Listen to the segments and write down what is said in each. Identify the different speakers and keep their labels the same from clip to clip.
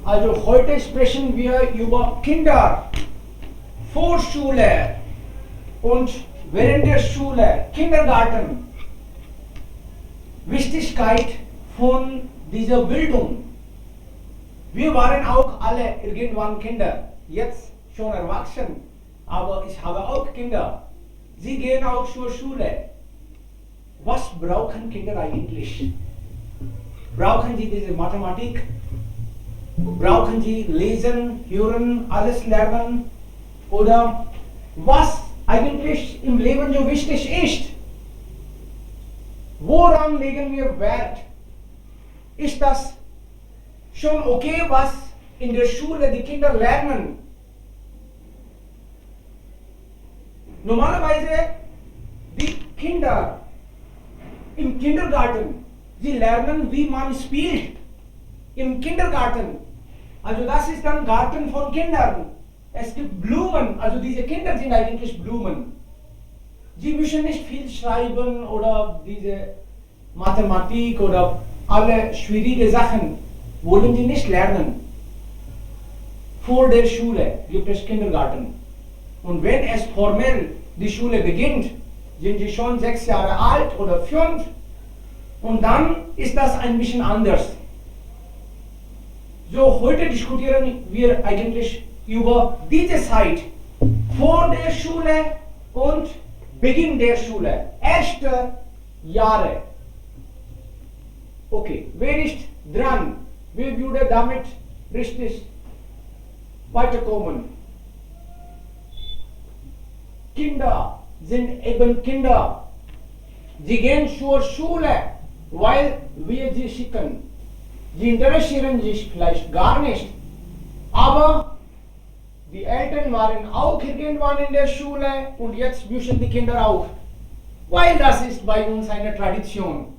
Speaker 1: Also heute sprechen wir über Kinder, Vorschule und während der Schule, Kindergarten. Wichtigkeit von dieser Bildung. Wir waren auch alle irgendwann Kinder, jetzt schon erwachsen, aber ich habe auch Kinder. Sie gehen auch zur Schule. Was brauchen Kinder eigentlich? Brauchen sie diese Mathematik? Brauchen sie lesen, hören, alles lernen? Oder was eigentlich im Leben so wichtig ist? Woran legen wir Wert? Ist das schon okay, was in der Schule die Kinder lernen? Normalerweise die Kinder im Kindergarten, sie lernen, wie man spielt. Im Kindergarten. Also das ist dann Garten von Kindern. Es gibt Blumen, also diese Kinder sind eigentlich Blumen. Sie müssen nicht viel schreiben oder diese Mathematik oder alle schwierige Sachen wollen sie nicht lernen. Vor der Schule gibt es Kindergarten. Und wenn es formell die Schule beginnt, sind sie schon 6 Jahre alt oder 5 und dann ist das ein bisschen anders. So, heute diskutieren wir eigentlich über diese Zeit vor der Schule und Beginn der Schule, erste Jahre. Okay, wer ist dran? Wer würde damit richtig weiterkommen? Kinder sind eben Kinder. Sie gehen zur Schule, weil wir sie schicken. Sie interessieren sich vielleicht gar nicht, aber die Eltern waren auch irgendwann in der Schule und jetzt müssen die Kinder auch, weil das ist bei uns eine Tradition.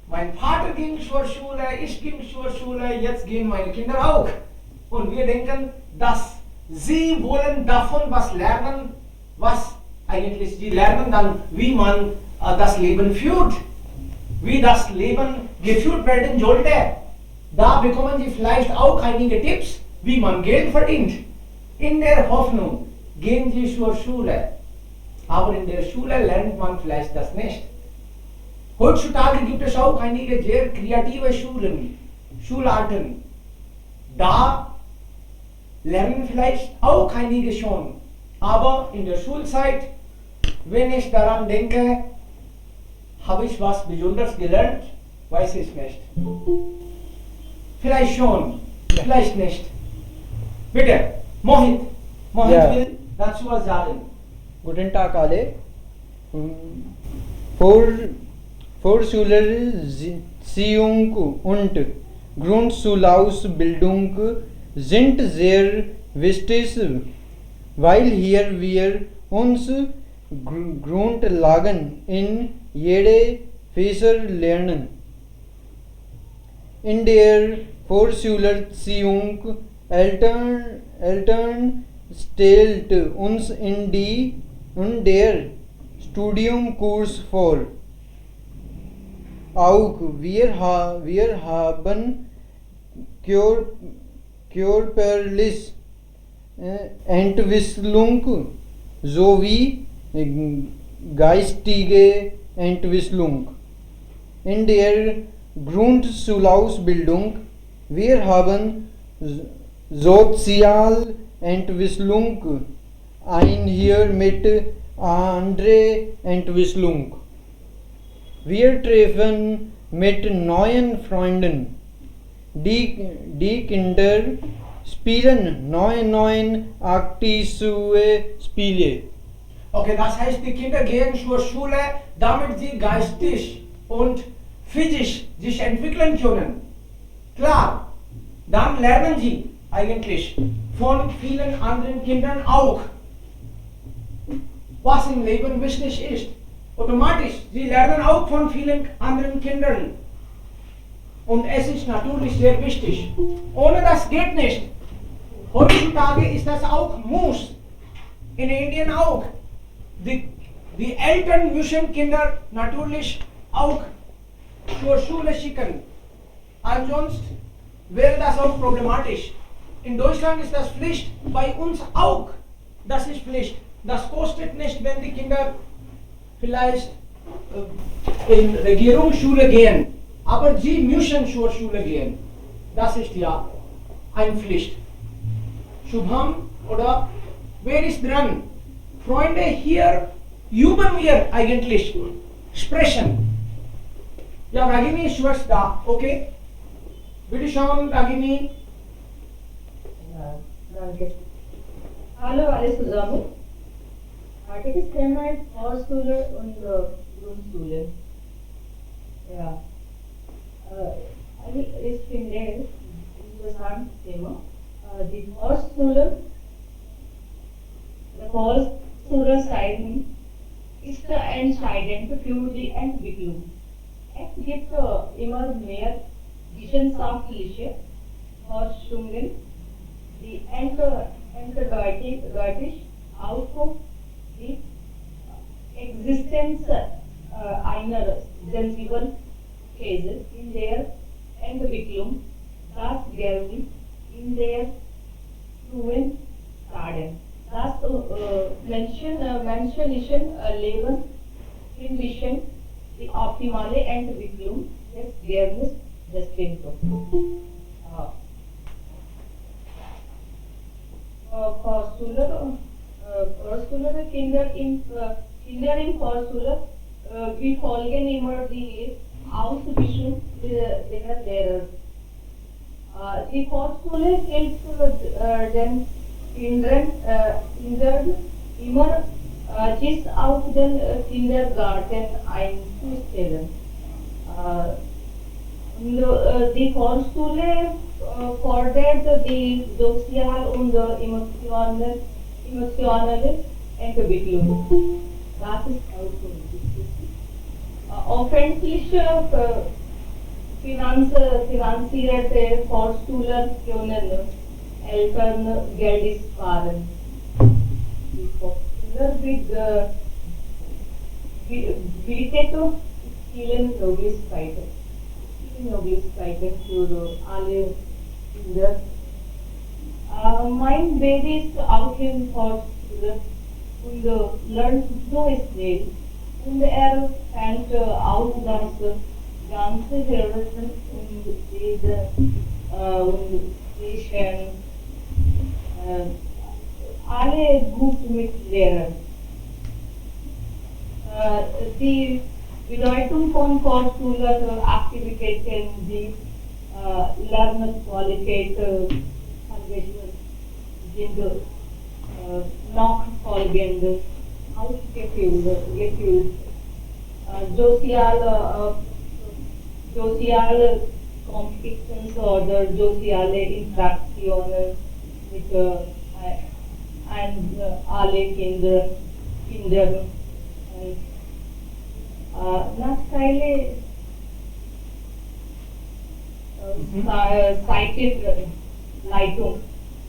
Speaker 1: Mein Vater ging zur Schule, ich ging zur Schule, jetzt gehen meine Kinder auch. Und wir denken, dass sie wollen davon was lernen, was eigentlich sie lernen dann, wie man das Leben führt, wie das Leben geführt werden sollte. Da bekommen Sie vielleicht auch einige Tipps, wie man Geld verdient. In der Hoffnung gehen Sie zur Schule. Aber in der Schule lernt man vielleicht das nicht. Heutzutage gibt es auch einige sehr kreative Schulen, Schularten. Da lernen vielleicht auch einige schon. Aber in der Schulzeit, wenn ich daran denke, habe ich was Besonderes gelernt, weiß ich nicht. Vielleicht schon, vielleicht nicht. Bitte, Mohit. Mohit
Speaker 2: Ja.
Speaker 1: will dazu was sagen.
Speaker 2: Guten Tag alle. Vorschülerziehung und Grundschulausbildung sind sehr wichtig, weil hier wir uns Grundlagen in jede Fächer lernen. In der Vorschülerziehung Eltern stellt uns in der Studiumkurs vor. Auch wir haben körperliche Entwicklung sowie geistige Entwicklung. In der Grundschulausbildung wir haben Sozialentwicklung einher mit andere Entwicklung. Wir treffen mit neuen Freunden. Die Kinder spielen neue aktive Spiele.
Speaker 1: Okay, das heißt, die Kinder gehen zur Schule, damit sie geistig und physisch sich entwickeln können. Klar, dann lernen sie eigentlich von vielen anderen Kindern auch, was im Leben wichtig ist. Automatisch, sie lernen auch von vielen anderen Kindern. Und es ist natürlich sehr wichtig. Ohne das geht nicht. Heutzutage ist das auch Muss. In Indien auch. Die Eltern müssen Kinder natürlich auch zur Schule schicken. Ansonsten wäre das auch problematisch. In Deutschland ist das Pflicht, bei uns auch. Das ist Pflicht. Das kostet nicht, wenn die Kinder vielleicht in Regierungsschule gehen, aber sie müssen zur Schule gehen. Das ist ja eine Pflicht. Shubham oder wer ist dran? Freunde, hier üben wir eigentlich sprechen. Ja, Ragini ist was da, okay? Bitte schauen, Ragini.
Speaker 3: Ja, danke. Hallo alle zusammen. Heute ist Thema Vorschule und Grundschule. Ja. Also ich finde interessant Thema. Die Vorschule zeigen ist entscheidend für die Entwicklung. Es gibt immer mehr wissenschaftliche Forschungen, die eindeutig auf die Existenz einer sensiblen Phase in der Entwicklung, das Gehirn in der frühen Stadien. Das menschlichen Leben hinwischen die optimale Entwicklung des Gehirns bestimmt. Vorschule Kinder in Vorschule, wir folgen immer die Ausbildung der Lehrer. Die Vorschule hilft den Kindern immer bis auf den Kindergarten einzustellen. Die Vorschule fordert die soziale und emotionale Entwicklung. Das ist auch so wichtig. Öffentliche finanzierte Vorschulen können Eltern Geld sparen. Die Vorschule bietet vielen Möglichkeiten für alle Kinder. Mein Baby ist auch in Vorschule und lernt so schnell. Und fängt auch das ganze Hören und Reden und Sprechen alle gut mit Lehrern. Die Bedeutung von Vorschulaktivitäten, die Lernqualität sind noch folgende ausgeführt. Soziale Kompetenz oder soziale Interaktionen mit alle Kindern. Nachteile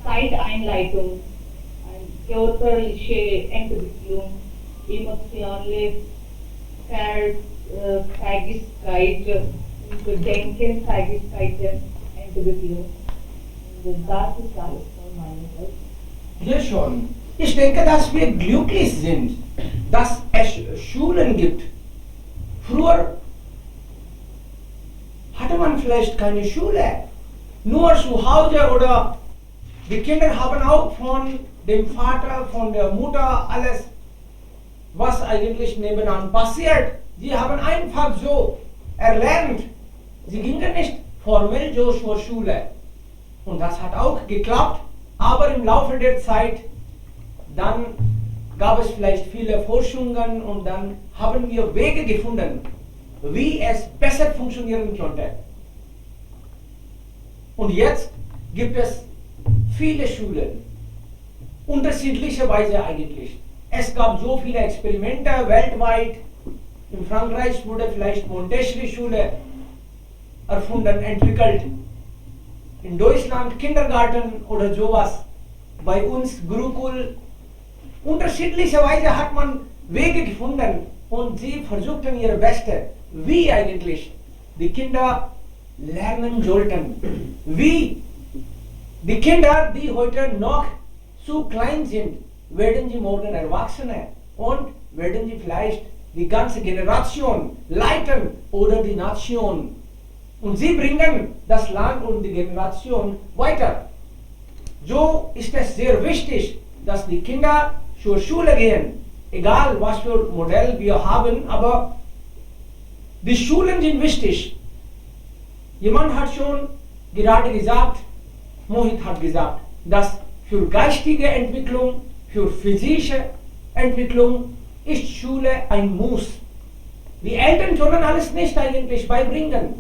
Speaker 3: Zeiteinleitung, körperliche Entwicklung, emotionale Fähigkeit und Denkenfähigkeiten Entwicklung. Und das ist alles von meiner Seite.
Speaker 1: Sehr schön. Ich denke, dass wir glücklich sind, dass es Schulen gibt. Früher hatte man vielleicht keine Schule, nur zu Hause oder die Kinder haben auch von dem Vater, von der Mutter alles, was eigentlich nebenan passiert. Sie haben einfach so erlernt. Sie gingen nicht formell so zur Schule. Und das hat auch geklappt, aber im Laufe der Zeit, dann gab es vielleicht viele Forschungen und dann haben wir Wege gefunden, wie es besser funktionieren könnte. Und jetzt gibt es viele Schulen, unterschiedlicherweise eigentlich. Es gab so viele Experimente weltweit. In Frankreich wurde vielleicht Montessori-Schule erfunden, entwickelt. In Deutschland Kindergarten oder sowas. Bei uns Gurukul. Unterschiedlicherweise hat man Wege gefunden und sie versuchten ihr Bestes, wie eigentlich die Kinder lernen sollten. Wie die Kinder, die heute noch zu klein sind, werden sie morgen Erwachsene und werden sie vielleicht die ganze Generation leiten oder die Nation. Und sie bringen das Land und die Generation weiter. So ist es sehr wichtig, dass die Kinder zur Schule gehen, egal was für Modell wir haben, aber die Schulen sind wichtig. Jemand hat schon gerade gesagt, Mohit hat gesagt, dass für geistige Entwicklung, für physische Entwicklung ist Schule ein Muss. Die Eltern können alles nicht eigentlich beibringen.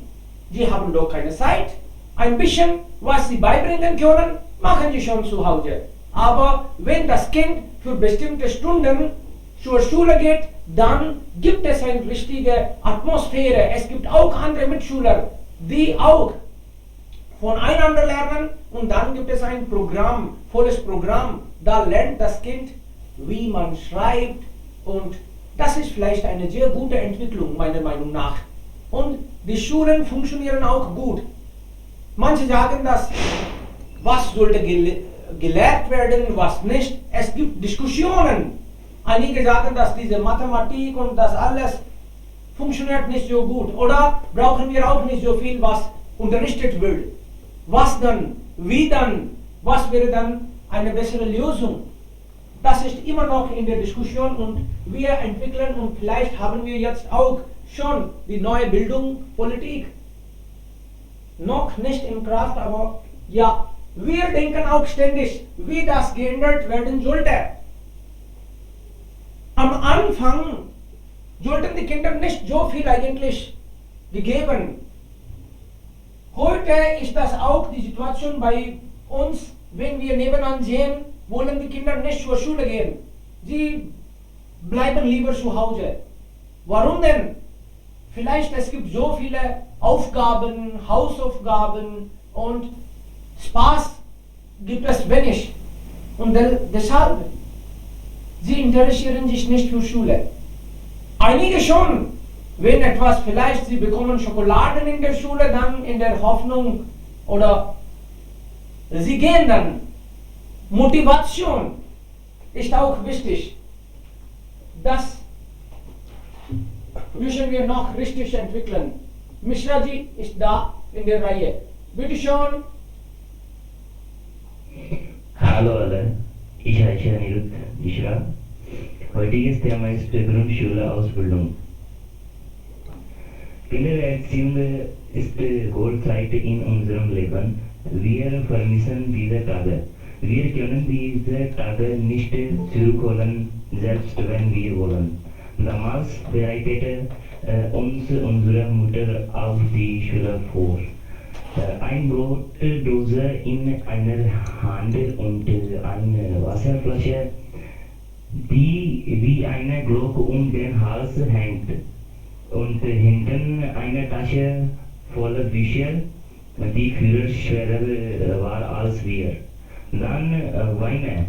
Speaker 1: Sie haben doch keine Zeit. Ein bisschen, was sie beibringen können, machen sie schon zu Hause. Aber wenn das Kind für bestimmte Stunden zur Schule geht, dann gibt es eine richtige Atmosphäre. Es gibt auch andere Mitschüler, die auch voneinander lernen, und dann gibt es ein Programm, volles Programm. Da lernt das Kind, wie man schreibt, und das ist vielleicht eine sehr gute Entwicklung meiner Meinung nach. Und die Schulen funktionieren auch gut. Manche sagen, dass was sollte gelehrt werden, was nicht. Es gibt Diskussionen. Einige sagen, dass diese Mathematik und das alles funktioniert nicht so gut. Oder brauchen wir auch nicht so viel, was unterrichtet wird. Was dann? Wie dann? Was wäre dann eine bessere Lösung? Das ist immer noch in der Diskussion, und wir entwickeln, und vielleicht haben wir jetzt auch schon die neue Bildungspolitik. Noch nicht in Kraft, aber ja, wir denken auch ständig, wie das geändert werden sollte. Am Anfang sollten die Kinder nicht so viel eigentlich gegeben. Heute ist das auch die Situation bei uns, wenn wir nebenan sehen, wollen die Kinder nicht zur Schule gehen. Sie bleiben lieber zu Hause. Warum denn? Vielleicht es gibt so viele Aufgaben, Hausaufgaben, und Spaß gibt es wenig. Und deshalb, sie interessieren sich nicht für Schule. Einige schon, wenn etwas, vielleicht sie bekommen Schokoladen in der Schule, dann in der Hoffnung, oder sie gehen dann. Motivation ist auch wichtig. Das müssen wir noch richtig entwickeln. Mishraji ist da in der Reihe. Bitte schön.
Speaker 4: Hallo alle, ich heiße Anirudh Mishra. Heutiges Thema ist Grundschule-Ausbildung. Kindererziehung ist Goldzeit in unserem Leben. Wir vermissen diese Tage. Wir können diese Tage nicht zurückholen, selbst wenn wir wollen. Damals bereitete uns unsere Mutter auf die Schule vor. Ein Brotdose in einer Hand und eine Wasserflasche, die wie eine Glocke um den Hals hängt. Und hinten eine Tasche voller Bücher, die viel schwerer war als wir. Dann weine,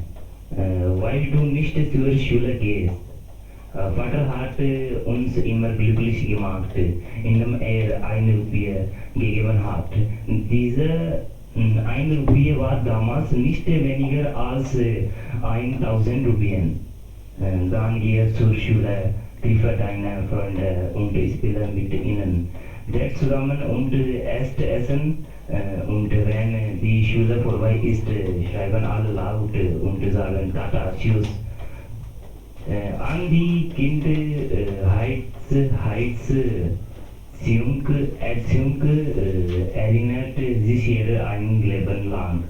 Speaker 4: weil du nicht zur Schule gehst. Vater hat uns immer glücklich gemacht, indem 1 Rupie gegeben hat. Diese 1 Rupie war damals nicht weniger als 1000 Rupien. Dann gehe zur Schule, treffe deine Freunde und spiele mit ihnen. Setz zusammen und esst Essen. Und wenn die Schule vorbei ist, schreiben alle laut und sagen Tata, Tschüss. An die Erziehung erinnert sich jeder ein Leben lang.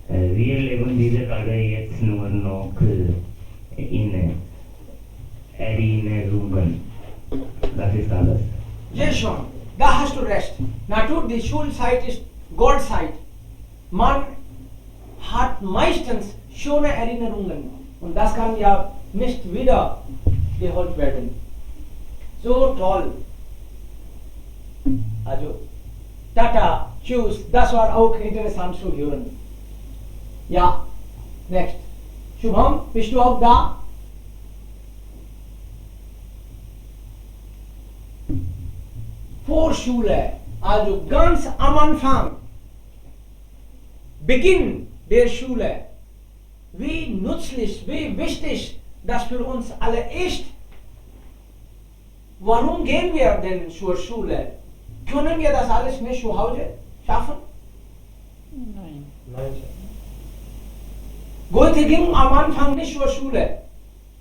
Speaker 4: Wir leben diese Tage jetzt nur noch in Erinnerungen. Das ist alles.
Speaker 1: Sehr schön, da hast du recht. Natürlich, die Schulzeit ist Goldzeit. Man hat meistens schöne Erinnerungen, und das kann ja nicht wieder geholt werden. So toll. Also, Tata, Tschüss, das war auch interessant zu hören. Ja, next. Shubham, bist du auch da? Vorschule. Also ganz am Anfang, Beginn der Schule, wie nützlich, wie wichtig das für uns alle ist. Warum gehen wir denn zur Schule? Können wir das alles nicht zu Hause schaffen?
Speaker 2: Nein.
Speaker 1: Goethe ging am Anfang nicht zur Schule.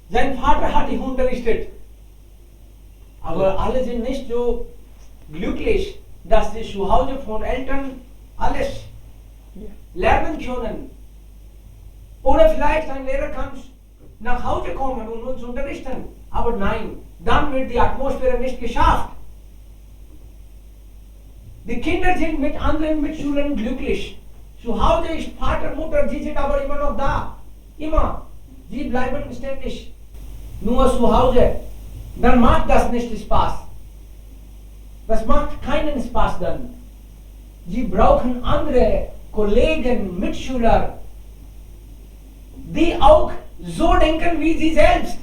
Speaker 1: Sein Vater hat ihn unterrichtet. Aber alle sind nicht so glücklich, dass sie zu Hause von Eltern alles lernen können. Oder vielleicht ein Lehrer kann nach Hause kommen und uns unterrichten. Aber nein, dann wird die Atmosphäre nicht geschafft. Die Kinder sind mit anderen Mitschülern glücklich. Zu Hause ist Vater, Mutter, sie sind aber immer noch da. Immer. Sie bleiben ständig nur zu Hause. Dann macht das nicht Spaß. Das macht keinen Spaß dann. Sie brauchen andere Kollegen, Mitschüler, die auch so denken wie sie selbst.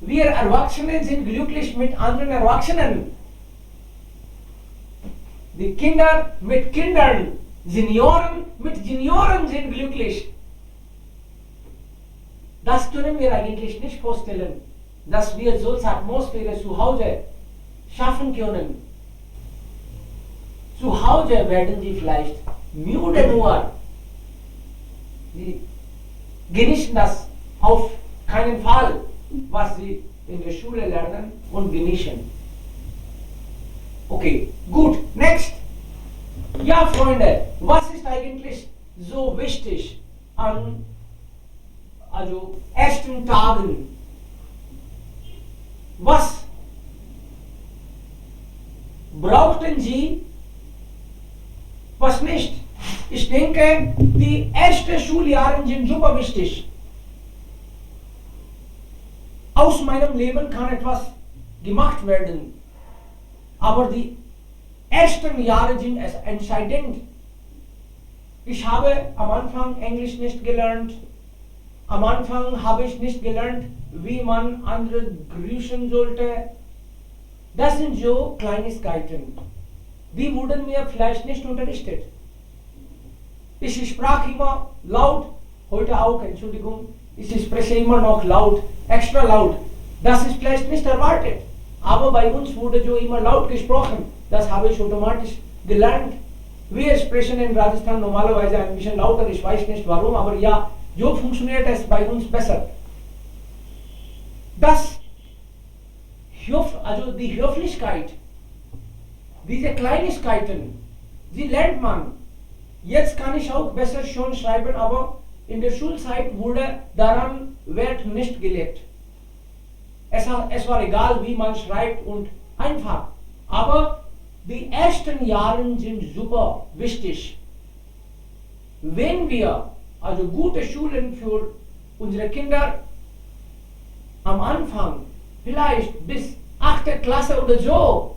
Speaker 1: Wir Erwachsene sind glücklich mit anderen Erwachsenen. Die Kinder mit Kindern, Senioren mit Senioren sind glücklich. Das können wir eigentlich nicht vorstellen, dass wir solche Atmosphäre zu Hause schaffen können. Zu Hause werden sie vielleicht müde nur. Sie genießen das auf keinen Fall, was sie in der Schule lernen und genießen. Okay, gut, next. Ja, Freunde, was ist eigentlich so wichtig an ersten Tagen? Was brauchten Sie, was nicht? Ich denke, die ersten Schuljahre sind super wichtig. Aus meinem Leben kann etwas gemacht werden. Aber die ersten Jahre sind es entscheidend. Ich habe am Anfang Englisch nicht gelernt. Am Anfang habe ich nicht gelernt, wie man andere grüßen sollte. Das sind so Kleinigkeiten. Die wurden mir vielleicht nicht unterrichtet. Ich sprach immer laut, heute auch, Entschuldigung, ich spreche immer noch laut, extra laut. Das ist vielleicht nicht erwartet. Aber bei uns wurde so immer laut gesprochen. Das habe ich automatisch gelernt. Wir sprechen in Rajasthan normalerweise ein bisschen lauter, ich weiß nicht warum, aber ja, so funktioniert es bei uns besser. Also die Höflichkeit, diese Kleinigkeiten, die lernt man. Jetzt kann ich auch besser schon schreiben, aber in der Schulzeit wurde daran Wert nicht gelegt. Es war egal, wie man schreibt und einfach. Aber die ersten Jahre sind super wichtig. Wenn wir also gute Schulen für unsere Kinder am Anfang, vielleicht bis 8. Klasse oder so,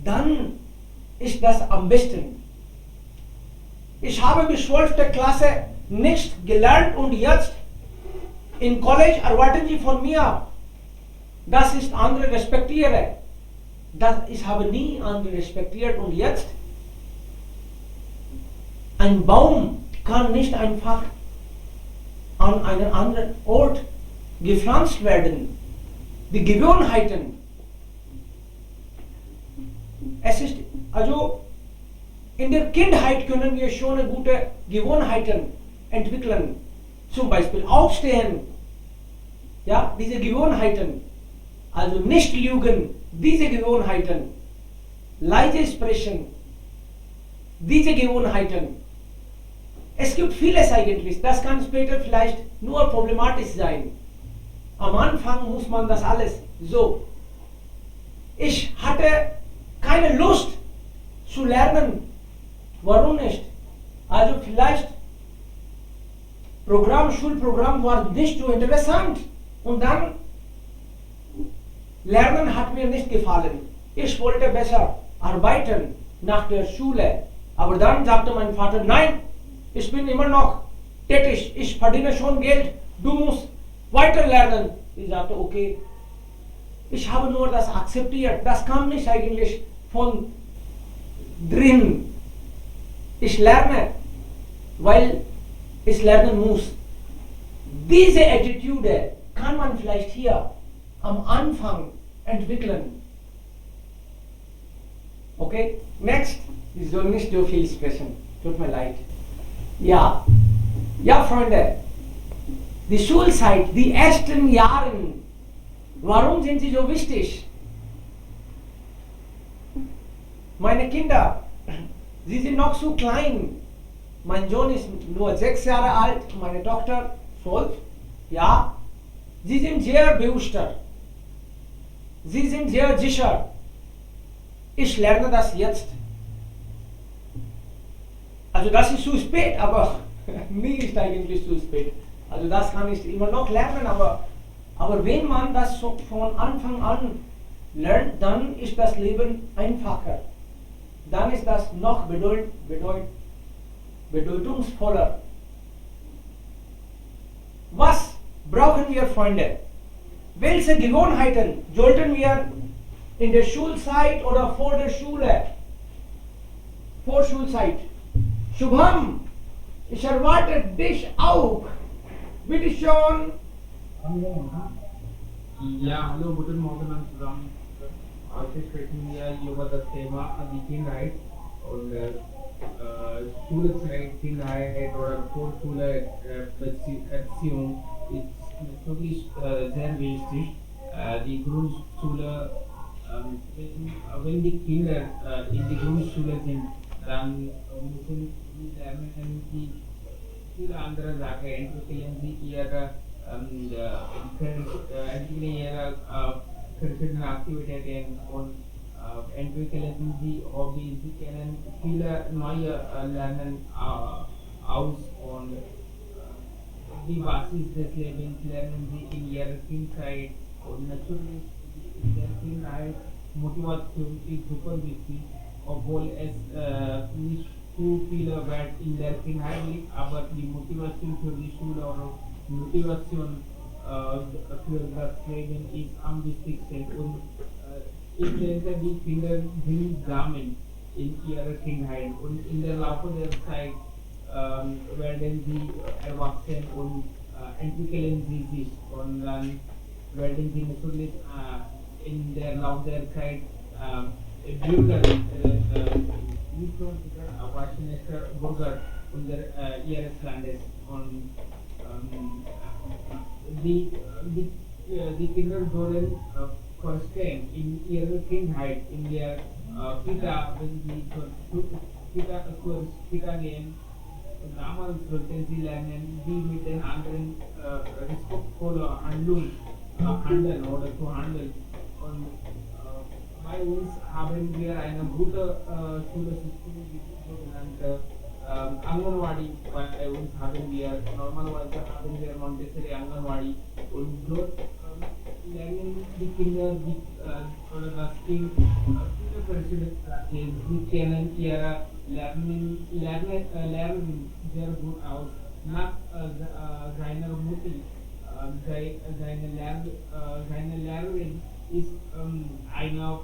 Speaker 1: dann ist das am besten. Ich habe bis 12. Klasse nicht gelernt und jetzt in College erwarten Sie von mir, dass ich andere respektiere. Ich habe nie andere respektiert und jetzt ein Baum kann nicht einfach an einen anderen Ort gepflanzt werden. Die Gewohnheiten. Es ist also in der Kindheit können wir schon gute Gewohnheiten entwickeln. Zum Beispiel aufstehen. Ja, diese Gewohnheiten. Also nicht lügen. Diese Gewohnheiten. Leise sprechen. Diese Gewohnheiten. Es gibt vieles eigentlich. Das kann später vielleicht nur problematisch sein. Am Anfang muss man das alles so. Ich hatte keine Lust zu lernen. Warum nicht? Also vielleicht Schulprogramm war nicht so interessant und dann Lernen hat mir nicht gefallen. Ich wollte besser arbeiten nach der Schule. Aber dann sagte mein Vater, nein, ich bin immer noch tätig, ich verdiene schon Geld, du musst weiter lernen. Ich sagte, okay. Ich habe nur das akzeptiert. Das kam nicht eigentlich von drin. Ich lerne, weil ich lernen muss. Diese Attitude kann man vielleicht hier am Anfang entwickeln. Okay? Next. Ich soll nicht so viel sprechen. Tut mir leid. Ja. Ja, Freunde. Die Schulzeit, die ersten Jahre, warum sind sie so wichtig? Meine Kinder, sie sind noch so klein. Mein Sohn ist nur 6 Jahre alt, meine Tochter 12. Ja, sie sind sehr bewusst. Sie sind sehr sicher. Ich lerne das jetzt. Also das ist zu spät, aber nie ist eigentlich zu spät. Also das kann ich immer noch lernen, aber wenn man das so von Anfang an lernt, dann ist das Leben einfacher. Dann ist das noch bedeutungsvoller. Was brauchen wir, Freunde? Welche Gewohnheiten sollten wir in der Schulzeit oder vor der Schule? Vor Schulzeit. Shubham, ich erwarte dich auch. Bitte schon.
Speaker 5: Ja, hallo, guten Morgen an zusammen. Heute sprechen wir über das Thema die Kindheit und Schulzeit, Kindheit oder Vorschule, Erziehung ist wirklich sehr wichtig. Die Grundschule, wenn die Kinder in die Grundschule sind, dann müssen sie lernen, die viele andere Sachen entwickeln sie ihre verschiedene Aktivitäten und entwickeln sie Hobbys, sie kennen viele neue Lernen aus und die Basis des Lebens lernen sie in ihrer Kindheit und natürlich in der Kindheit Motivation ist super wichtig, obwohl es nicht zu viele Wert in der Kindheit liegt, aber die Motivation für die Schule oder Motivation für das Leben ist am wichtigsten und ich denke, die Kinder sind sammeln in ihrer Kindheit und in der Laufe der Zeit werden sie erwachsen und entwickeln sie sich und dann werden sie natürlich in der Laufe der Zeit Bürger, nicht nur erwachsene Bürger ihres Landes und die Kinder sollen verstehen in ihrer Kindheit, in der Kita, wenn sie zur Kita gehen, damals sollten sie lernen, wie mit den anderen respektvoller handeln oder zu handeln. Und bei uns haben wir eine gute Schulsystem, die sogenannte Anganwadi. Bei uns haben wir normalerweise Montessori Anganwadi und dort lernen die Kinder oder das Kind viele verschiedene Sachen. Sie kennen ihre Lernen sehr gut aus. Nach seiner Mutter, seine Lehrerin ist eine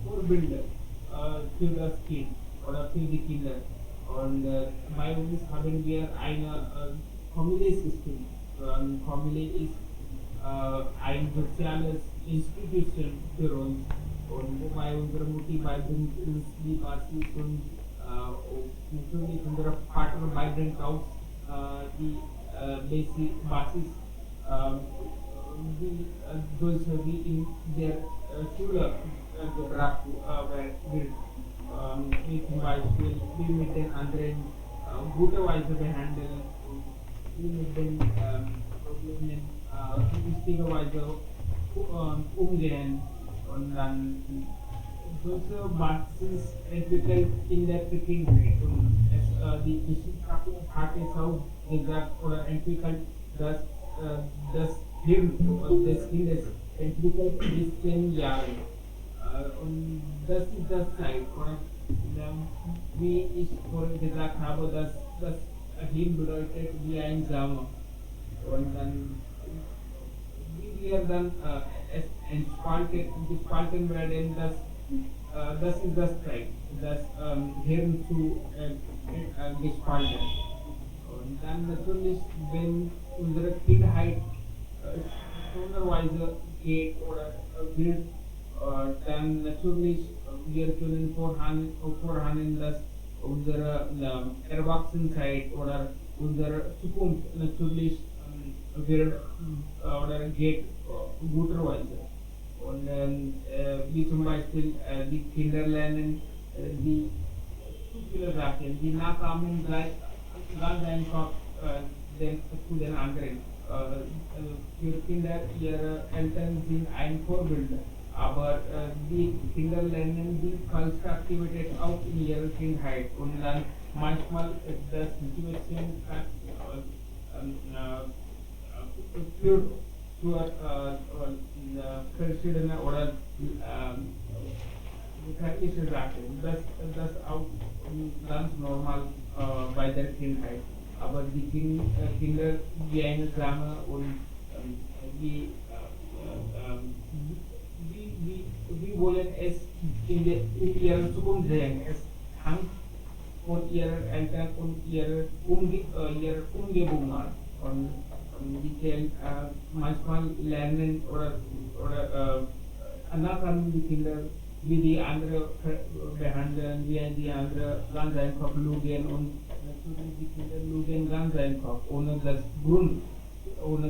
Speaker 5: Vorbild für das Kind oder für die Kinder. Und bei uns haben wir eine Family-System. Family ist ein soziales Institution für uns. Und bei unserer Mutti beibringt uns die Basis und natürlich unser Vater beibringt auch die Basis, wie in der Schule gebracht wird. Wie zum Beispiel, wie mit den anderen gute Weise behandeln und wie mit den Problemen richtige Weise umgehen und dann solche Basis entwickelt in der Kindheit und die Wissenschaftler hat es auch gesagt oder entwickelt, dass das Hirn des Kindes entwickelt bis 10 Jahre. Und das ist das Zeit. Wie ich vorhin gesagt habe, dass das Hirn bedeutet wie ein Samen. Und dann, wie wir dann es gespalten werden, das ist das Streik, das Hirn zu gespalten. Und dann natürlich, wenn unsere Kindheit sonderweise geht oder wird, dann natürlich wir können vorhanden, dass unsere Erwachsenheit oder unsere Zukunft natürlich wird oder geht guterweise. Und wie zum Beispiel die Kinder lernen die zu viele Sachen, die nachahmen ganz einfach zu den anderen. Für Kinder, ihre Eltern sind ein Vorbild, aber die Kinder lernen die falsche Aktivität auch in ihrer Kindheit und dann manchmal das Situation führt zur verschiedenen oder gefährliche Sachen. Das auch ganz normal bei der Kindheit. Aber die Kinder wie eine Flamme und wie wollen es in ihrer Zukunft sehen. Es hängt von ihren Eltern und ihrer Umgebung an. Und die können manchmal lernen oder anerkennen die Kinder, wie die anderen behandeln, wie die anderen ganz einfach lügen und natürlich die Kinder lügen ganz einfach, ohne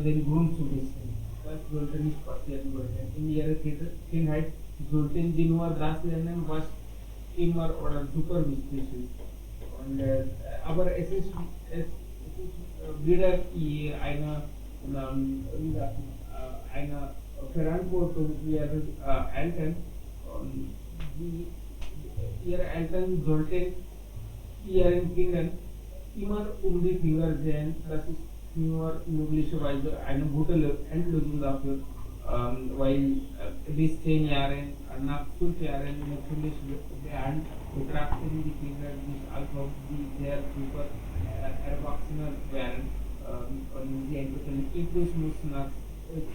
Speaker 5: den Grund zu wissen. Das sollte nicht passieren werden. In ihrer Kindheit sollten die nur das lernen, was immer oder super wichtig ist. Und, aber es ist wieder eine Verantwortung ihrer Eltern. Ihre Eltern sollten ihren Kindern immer die Finger sehen. Das ist nur möglicherweise eine gute Endlösung dafür, weil bis 10 Jahren, nach 5 Jahren natürlich betrachten die Kinder nicht, als ob sie sehr super Erwachsene wären. Und sie entwickeln Egoismus nach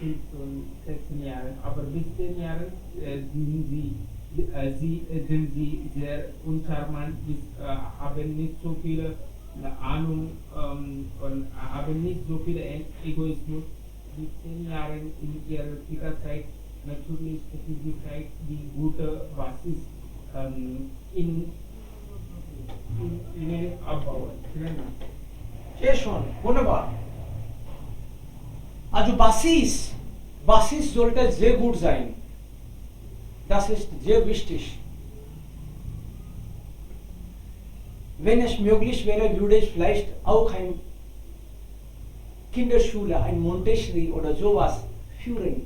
Speaker 5: 15 und 16 Jahren, aber bis 10 Jahren sind sie sehr uncharmant, haben nicht so viele Ahnung und haben nicht so viel Egoismus. Bis 10 Jahren in ihrer Kita-Zeit natürlich ist die Zeit die gute Basis in ihnen abbauen.
Speaker 1: Sehr schön, wunderbar. Also Basis sollte sehr gut sein. Das ist sehr wichtig. Wenn es möglich wäre, würde ich vielleicht auch eine Kinderschule, ein Montessori oder sowas führen.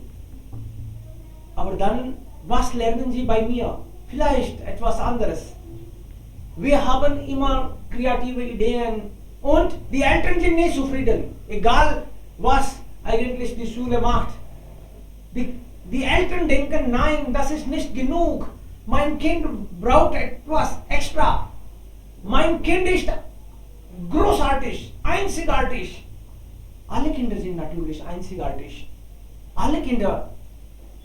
Speaker 1: Aber dann, was lernen Sie bei mir? Vielleicht etwas anderes. Wir haben immer kreative Ideen und die Eltern sind nicht zufrieden, egal was eigentlich die Schule macht. Die Eltern denken, nein, das ist nicht genug. Mein Kind braucht etwas extra. Mein Kind ist großartig, einzigartig. Alle Kinder sind natürlich einzigartig. Alle Kinder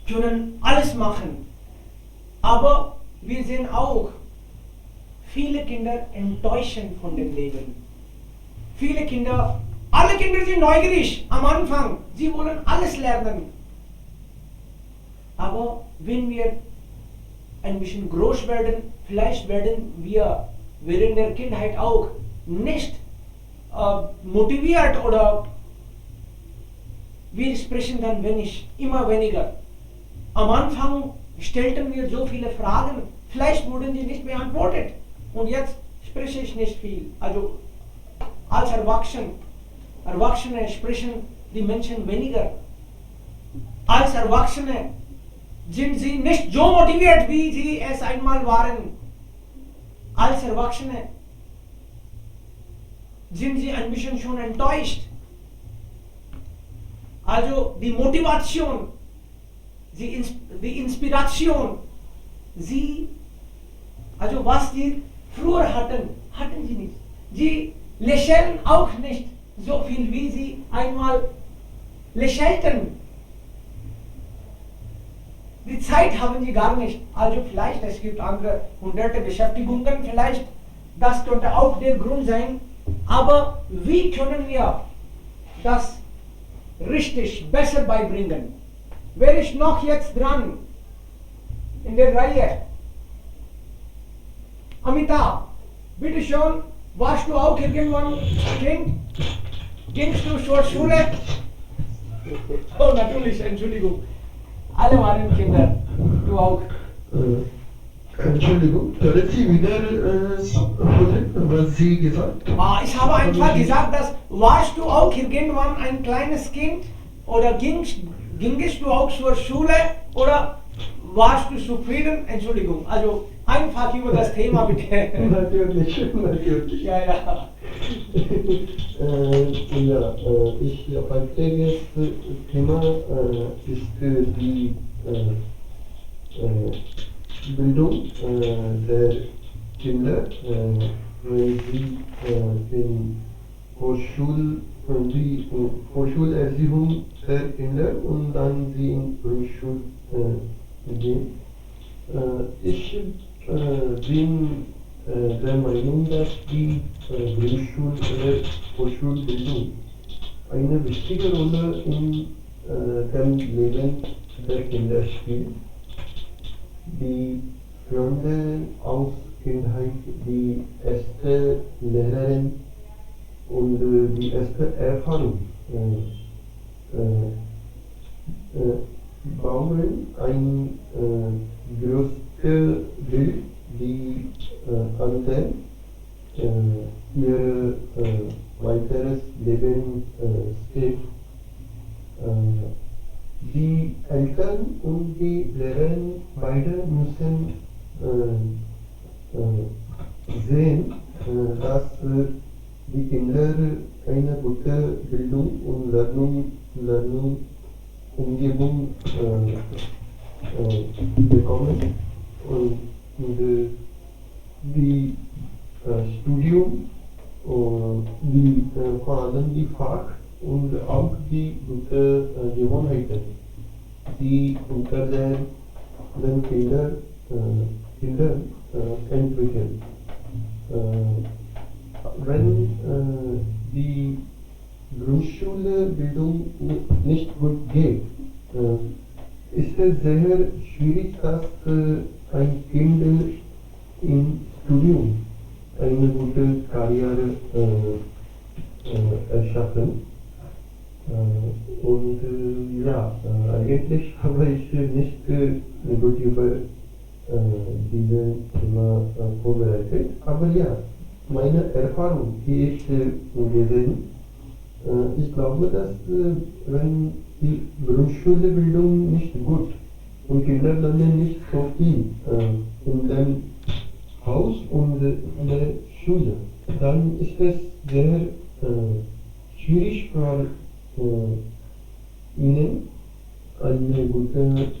Speaker 1: können alles machen. Aber wir sehen auch, viele Kinder enttäuschen von dem Leben. Alle Kinder sind neugierig am Anfang. Sie wollen alles lernen. Aber wenn wir ein bisschen groß werden, vielleicht werden wir während der Kindheit auch nicht motiviert oder wir sprechen dann immer weniger. Am Anfang stellten wir so viele Fragen, vielleicht wurden sie nicht beantwortet. Und jetzt spreche ich nicht viel. Also als Erwachsene sprechen die Menschen weniger. Als Erwachsene sind sie nicht so motiviert, wie sie es einmal waren. Als Erwachsene sind sie ein bisschen schon enttäuscht. Also die Motivation, die Inspiration, also was sie früher hatten sie nicht. Sie lächeln auch nicht so viel, wie sie einmal lächelten. Die Zeit haben sie gar nicht. Also vielleicht, es gibt andere hunderte Beschäftigungen, vielleicht, das könnte auch der Grund sein. Aber wie können wir das richtig, besser beibringen? Wer ist noch jetzt dran in der Reihe? Amita, bitte schon, warst du auch irgendwann Kind? Gingst du zur Schule? Oh, natürlich, Entschuldigung. Alle waren Kinder. Du auch.
Speaker 6: Entschuldigung, können Sie wieder was Sie gesagt haben?
Speaker 1: Ich habe einfach gesagt, dass warst du auch irgendwann ein kleines Kind? Oder gingst du auch zur Schule? Oder warst du zufrieden? Entschuldigung, also einfach über das Thema bitte.
Speaker 6: Natürlich, natürlich.
Speaker 1: Ja.
Speaker 6: Ich heutiges Thema ist die Bildung der Kinder, wenn sie den Vorschulerziehung der Kinder und dann sie in Grundschule gehen. Ich bin der Meinung, dass die Grundschul- oder Vorschulbildung eine wichtige Rolle in dem Leben der Kinder spielt. Die Freunde aus Kindheit, die erste Lehrerin und die erste Erfahrung bauen ein größtes Bild, die an dem ihr weiteres Leben steht. Die Eltern und die Lehrer beide müssen sehen, dass die Kinder eine gute Bildung und Lernumgebung bekommen und die Studium, vor allem die Fach und auch die gute Gewohnheiten, die unter den Kindern entwickeln. Wenn die Grundschulbildung nicht gut geht, ist es sehr schwierig, dass ein Kind im Studium eine gute Karriere erschaffen. Eigentlich habe ich nicht gut über dieses Thema vorbereitet, aber ja, meine Erfahrung, die ich gesehen, ich glaube, dass wenn die Grundschulbildung nicht gut und Kinder lernen nicht so viel in dem Haus und in der Schule, dann ist es sehr schwierig für ihnen eine gute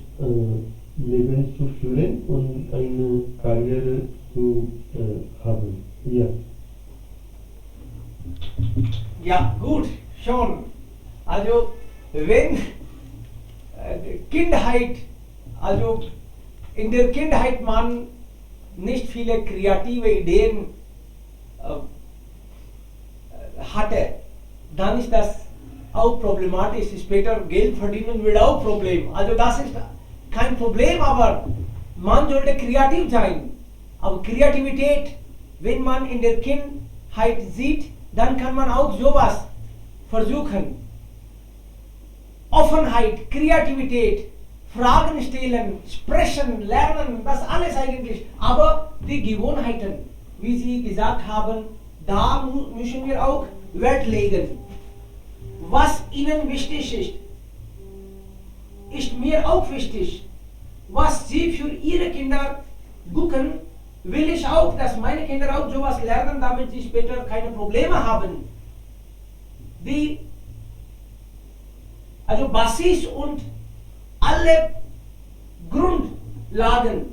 Speaker 6: Leben zu führen und eine Karriere zu haben. Ja.
Speaker 1: Ja, gut, schon. Also, wenn Kindheit, also in der Kindheit man nicht viele kreative Ideen hatte, dann ist das auch problematisch. Später Geld verdienen wird auch Problem. Also das ist kein Problem, aber man sollte kreativ sein. Aber Kreativität, wenn man in der Kindheit sieht, dann kann man auch sowas versuchen. Offenheit, Kreativität, Fragen stellen, sprechen, lernen, das alles eigentlich. Aber die Gewohnheiten, wie Sie gesagt haben, da müssen wir auch Wert legen. Was Ihnen wichtig ist, ist mir auch wichtig. Was Sie für Ihre Kinder gucken, will ich auch, dass meine Kinder auch sowas lernen, damit sie später keine Probleme haben. Also Basis und alle Grundlagen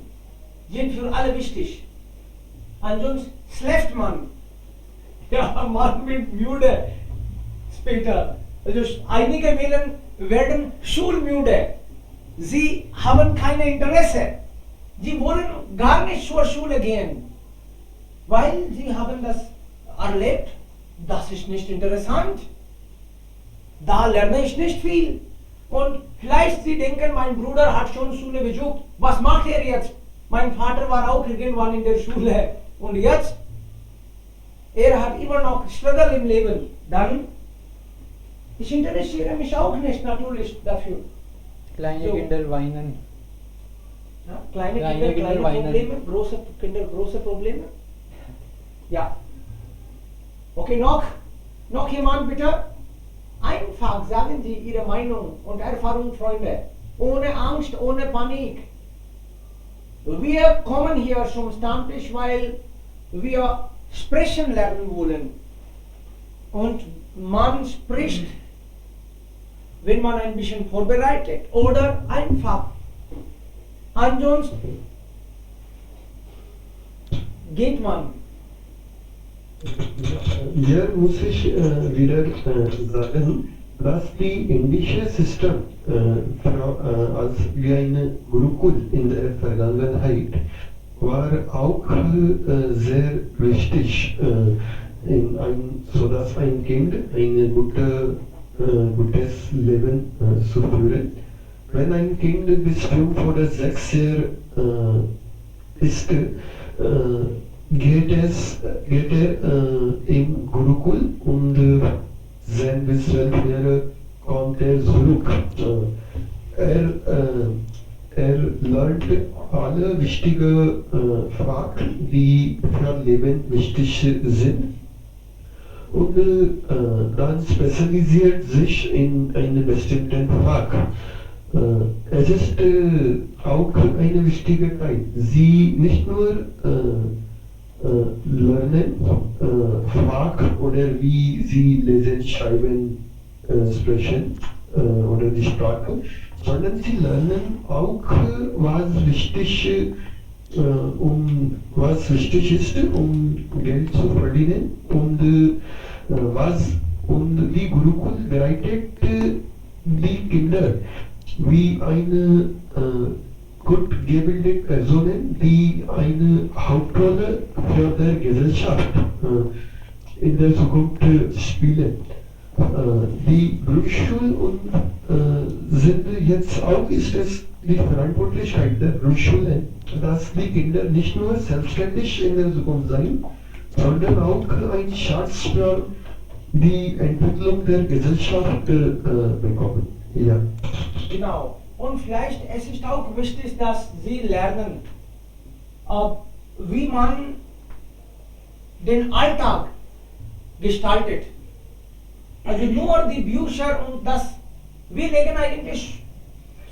Speaker 1: sind für alle wichtig. Ansonsten schläft man. Ja, man wird müde später. Also einige werden schulmüde. Sie haben keine Interesse. Sie wollen gar nicht zur Schule gehen, weil sie haben das erlebt. Das ist nicht interessant. Da lerne ich nicht viel. Und vielleicht Sie denken, mein Bruder hat schon Schule besucht. Was macht er jetzt? Mein Vater war auch irgendwann in der Schule. Und jetzt? Er hat immer noch Struggle im Leben. Dann, ich interessiere mich auch nicht natürlich dafür.
Speaker 2: Kleine
Speaker 1: So.
Speaker 2: Kinder weinen.
Speaker 1: Ja, kleine
Speaker 2: Kleine
Speaker 1: Kinder,
Speaker 2: Kinder
Speaker 1: kleine
Speaker 2: weinen.
Speaker 1: Probleme, große Kinder, große Probleme. Ja. Okay, noch jemand bitte? Einfach sagen Sie Ihre Meinung und Erfahrung, Freunde. Ohne Angst, ohne Panik. Wir kommen hier zum Stammtisch, weil wir sprechen lernen wollen. Und man spricht, wenn man ein bisschen vorbereitet oder einfach. Ansonsten geht man.
Speaker 6: Hier muss ich wieder sagen, dass die indische System, als wie eine Gurukul in der Vergangenheit, war auch sehr wichtig, so dass ein Kind ein gutes Leben zu führen. Wenn ein Kind bis 5 oder 6 Jahre ist, geht er im Gurukul und dann bis 12 Jahre kommt er zurück. Er lernt alle wichtigen Fakten, die für Leben wichtig sind. Und dann spezialisiert sich in einen bestimmten Fach. Es ist auch eine wichtige Zeit. Sie nicht nur lernen Fach oder wie sie lesen, schreiben, sprechen oder die Sprache, sondern sie lernen auch was wichtig ist, um Geld zu verdienen und die Gurukul bereitet die Kinder wie eine gut gebildete Personen, die eine Hauptrolle für die Gesellschaft in der Zukunft spielen. Die Grundschulen sind jetzt auch, ist es die Verantwortlichkeit der Grundschulen, dass die Kinder nicht nur selbstständig in der Zukunft sein, sondern auch ein Schatz für die Entwicklung der Gesellschaft bekommen. Ja.
Speaker 1: Genau. Und vielleicht es ist auch wichtig, dass Sie lernen, wie man den Alltag gestaltet. Also nur die Bücher und das, wir legen eigentlich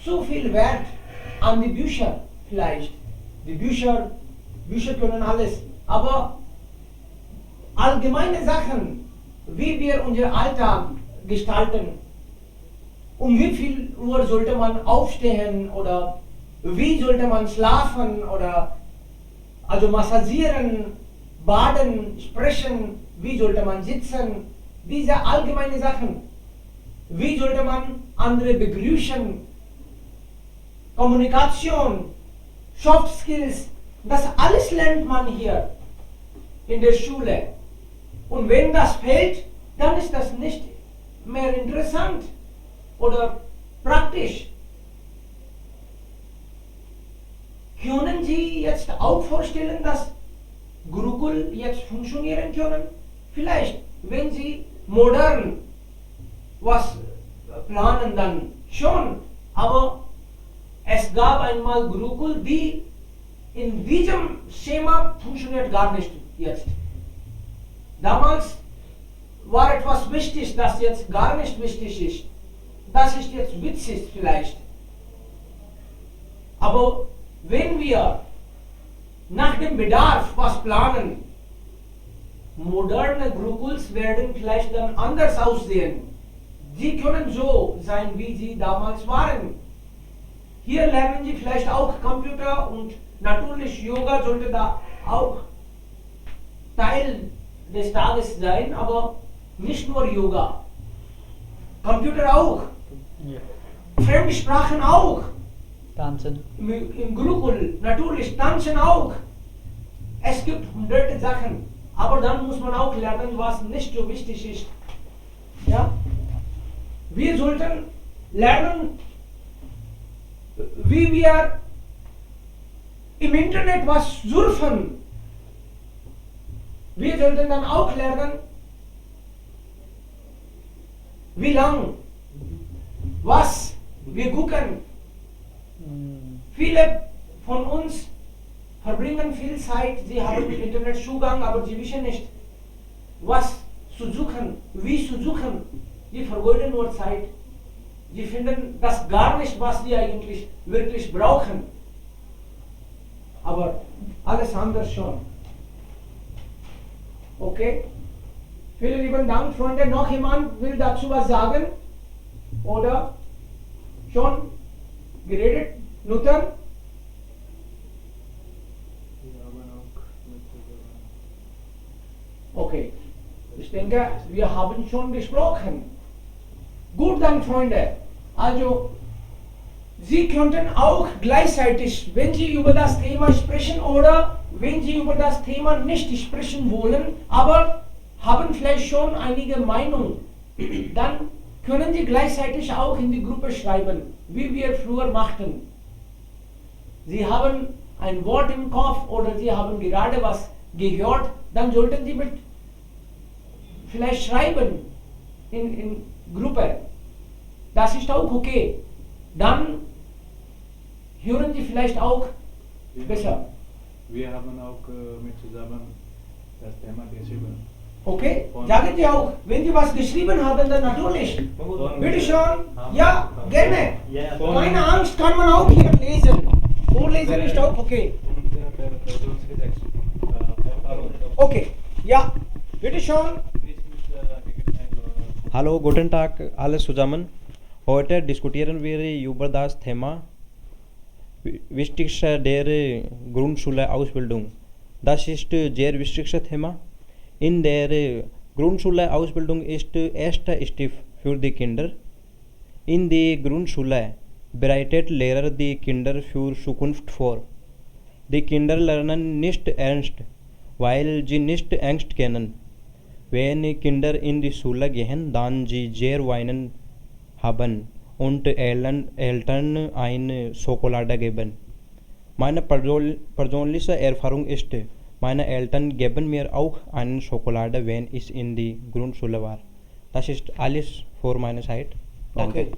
Speaker 1: zu viel Wert an die Bücher vielleicht. Die Bücher können alles, aber allgemeine Sachen, wie wir unseren Alltag gestalten, um wie viel Uhr sollte man aufstehen oder wie sollte man schlafen oder also massieren, baden, sprechen, wie sollte man sitzen, diese allgemeinen Sachen. Wie sollte man andere begrüßen, Kommunikation, Soft Skills, das alles lernt man hier in der Schule. Und wenn das fehlt, dann ist das nicht mehr interessant oder praktisch. Können Sie jetzt auch vorstellen, dass Gurukul jetzt funktionieren können? Vielleicht, wenn Sie modern was planen, dann schon. Aber es gab einmal Gurukul, die in diesem Schema funktioniert gar nicht jetzt. Damals war etwas wichtig, das jetzt gar nicht wichtig ist. Das ist jetzt witzig vielleicht. Aber wenn wir nach dem Bedarf was planen, moderne Gurukuls werden vielleicht dann anders aussehen. Sie können so sein, wie sie damals waren. Hier lernen Sie vielleicht auch Computer und natürlich Yoga sollte da auch Teil des Tages sein, aber nicht nur Yoga. Computer auch.
Speaker 2: Ja.
Speaker 1: Fremdsprachen auch.
Speaker 2: Tanzen.
Speaker 1: Im Gurukul, natürlich tanzen auch. Es gibt hunderte Sachen, aber dann muss man auch lernen, was nicht so wichtig ist. Ja? Wir sollten lernen, wie wir im Internet was surfen. Wir sollten dann auch lernen, wie lang, was wir gucken. Viele von uns verbringen viel Zeit, sie haben Internetzugang, aber sie wissen nicht, was zu suchen, wie zu suchen. Sie vergeuden nur Zeit. Sie finden das gar nicht, was sie eigentlich wirklich brauchen. Aber alles anders schon. Okay? Vielen lieben Dank, Freunde. Noch jemand will dazu was sagen? Oder schon geredet? Nutan? Okay. Ich denke, wir haben schon gesprochen. Gut dann, Freunde. Also, Sie könnten auch gleichzeitig, wenn Sie über das Thema sprechen oder wenn Sie über das Thema nicht sprechen wollen, aber haben vielleicht schon einige Meinung, dann können Sie gleichzeitig auch in die Gruppe schreiben, wie wir früher machten. Sie haben ein Wort im Kopf oder Sie haben gerade was gehört, dann sollten Sie mit vielleicht schreiben in Gruppe. Das ist auch okay. Dann hören Sie vielleicht auch besser.
Speaker 7: Wir haben auch mit zusammen das Thema geschrieben.
Speaker 1: Okay, sagen Sie auch, wenn Sie was geschrieben haben, dann natürlich. Bitte schon. Ja, gerne. Keine Angst, kann man auch hier lesen. Vorlesen ist auch okay. Okay, ja, bitte schon.
Speaker 8: Hallo, guten Tag alle zusammen. Heute diskutieren wir über das Thema Wichtigste der Grundschule-Ausbildung. Das ist sehr wichtiges Thema. In der Grundschule-Ausbildung ist erster Stief für die Kinder. In der Grundschule bereitet Lehrer die Kinder für Zukunft vor. Die Kinder lernen nicht ernst, weil sie nicht Angst kennen. Wenn Kinder in die Schule gehen, dann sie sehr weinen haben und Eltern eine Schokolade geben. Meine persönliche Erfahrung ist, meine Eltern geben mir auch eine Schokolade, wenn ich in die Grundschule war. Das ist alles vor meiner Zeit. Danke.
Speaker 1: Okay.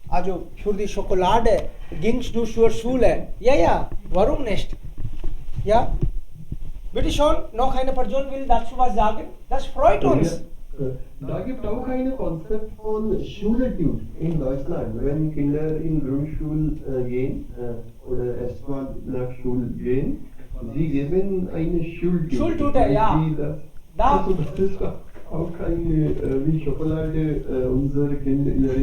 Speaker 1: Also für die Schokolade gingst du zur Schule. Ja, warum nicht? Ja? Bitte schon, noch eine Person will dazu was sagen? Das freut uns.
Speaker 6: Da gibt auch ein Konzept von Schultüte in Deutschland. Wenn Kinder in Grundschule gehen oder erstmal nach Schule gehen, sie geben eine Schultüte.
Speaker 1: Schultüte, ja.
Speaker 6: Das ist auch eine wie Schokolade unsere Kinder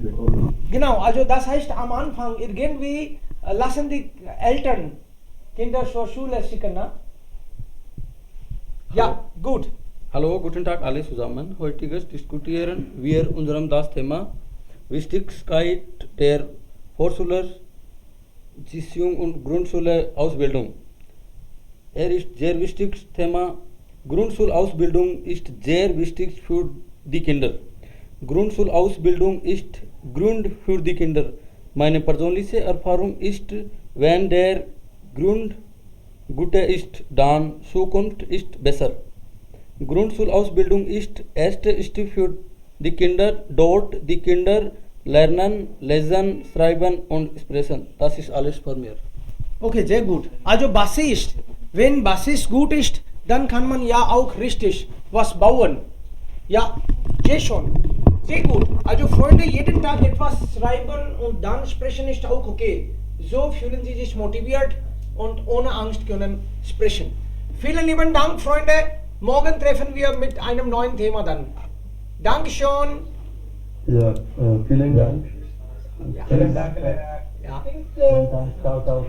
Speaker 6: bekommen.
Speaker 1: Genau, also das heißt am Anfang irgendwie lassen die Eltern Kinder zur Schule schicken, ne? Ja, gut.
Speaker 9: Hallo, guten Tag alle zusammen. Heutiges diskutieren wir unserem das Thema Wichtigkeit der Vorschule, Erziehung und Grundschule-Ausbildung. Ist sehr wichtiges Thema. Grundschulausbildung ist sehr wichtig für die Kinder. Grundschulausbildung ist Grund für die Kinder. Meine persönliche Erfahrung ist, wenn der Grund gut ist, dann Zukunft ist besser. Grundschulausbildung ist erste Stück für die Kinder. Dort die Kinder lernen, lesen, schreiben und sprechen. Das ist alles von mir.
Speaker 1: Okay, sehr gut. Also Basis, wenn Basis gut ist, dann kann man ja auch richtig was bauen. Ja, sehr schon. Sehr gut. Also Freunde, jeden Tag etwas schreiben und dann sprechen ist auch okay. So fühlen Sie sich motiviert und ohne Angst können sprechen. Vielen lieben Dank, Freunde. Morgen treffen wir mit einem neuen Thema dann. Dankeschön.
Speaker 6: Ja, vielen Dank.
Speaker 1: Ja.
Speaker 3: Vielen Dank.
Speaker 1: Ja.
Speaker 3: Thanks.
Speaker 6: Ciao, ciao.